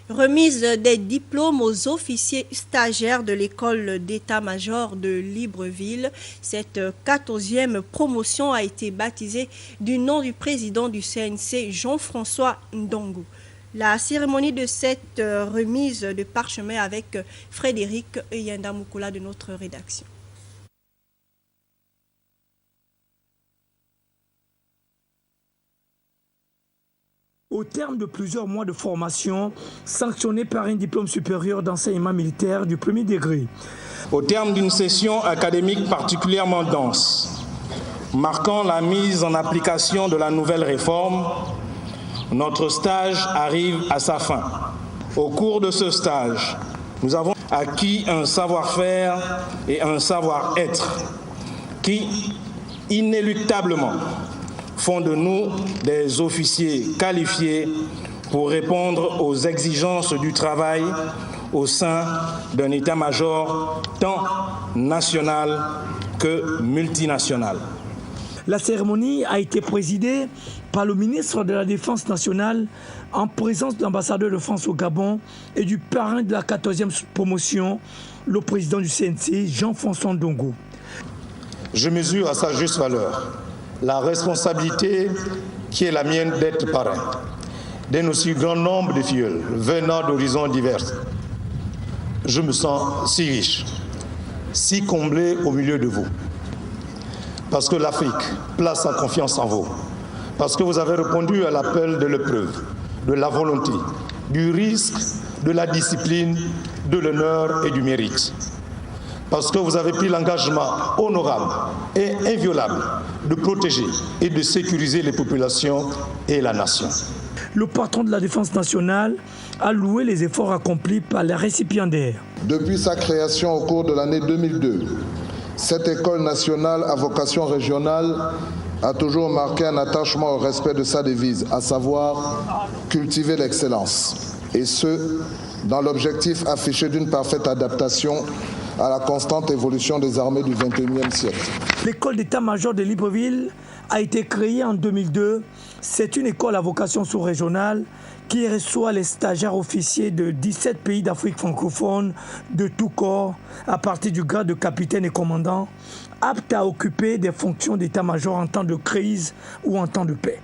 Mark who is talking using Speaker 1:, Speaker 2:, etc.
Speaker 1: Remise des diplômes aux officiers stagiaires de l'école d'état-major de Libreville. Cette 14e promotion a été baptisée du nom du président du CNC, Jean-François Ndongo. La cérémonie de cette remise de parchemin avec Frédéric Yandamoukoula de notre rédaction.
Speaker 2: Au terme de plusieurs mois de formation, sanctionné par un diplôme supérieur d'enseignement militaire du premier degré.
Speaker 3: Au terme d'une session académique particulièrement dense, marquant la mise en application de la nouvelle réforme, notre stage arrive à sa fin. Au cours de ce stage, nous avons acquis un savoir-faire et un savoir-être qui, inéluctablement, font de nous des officiers qualifiés pour répondre aux exigences du travail au sein d'un état-major tant national que multinational.
Speaker 2: La cérémonie a été présidée par le ministre de la Défense nationale en présence de l'ambassadeur de France au Gabon et du parrain de la 14e promotion, le président du CNC, Jean-François Ndongo.
Speaker 4: Je mesure à sa juste valeur la responsabilité qui est la mienne d'être parrain d'un aussi grand nombre de filleuls venant d'horizons divers. Je me sens si riche, si comblé au milieu de vous. Parce que l'Afrique place sa confiance en vous. Parce que vous avez répondu à l'appel de l'épreuve, de la volonté, du risque, de la discipline, de l'honneur et du mérite. Parce que vous avez pris l'engagement honorable et inviolable de protéger et de sécuriser les populations et la nation.
Speaker 2: Le patron de la Défense nationale a loué les efforts accomplis par les récipiendaires.
Speaker 5: Depuis sa création au cours de l'année 2002, cette école nationale à vocation régionale a toujours marqué un attachement au respect de sa devise, à savoir cultiver l'excellence. Et ce, dans l'objectif affiché d'une parfaite adaptation à la constante évolution des armées du XXIe siècle.
Speaker 2: L'école d'état-major de Libreville a été créée en 2002. C'est une école à vocation sous-régionale qui reçoit les stagiaires officiers de 17 pays d'Afrique francophone de tout corps à partir du grade de capitaine et commandant, aptes à occuper des fonctions d'état-major en temps de crise ou en temps de paix.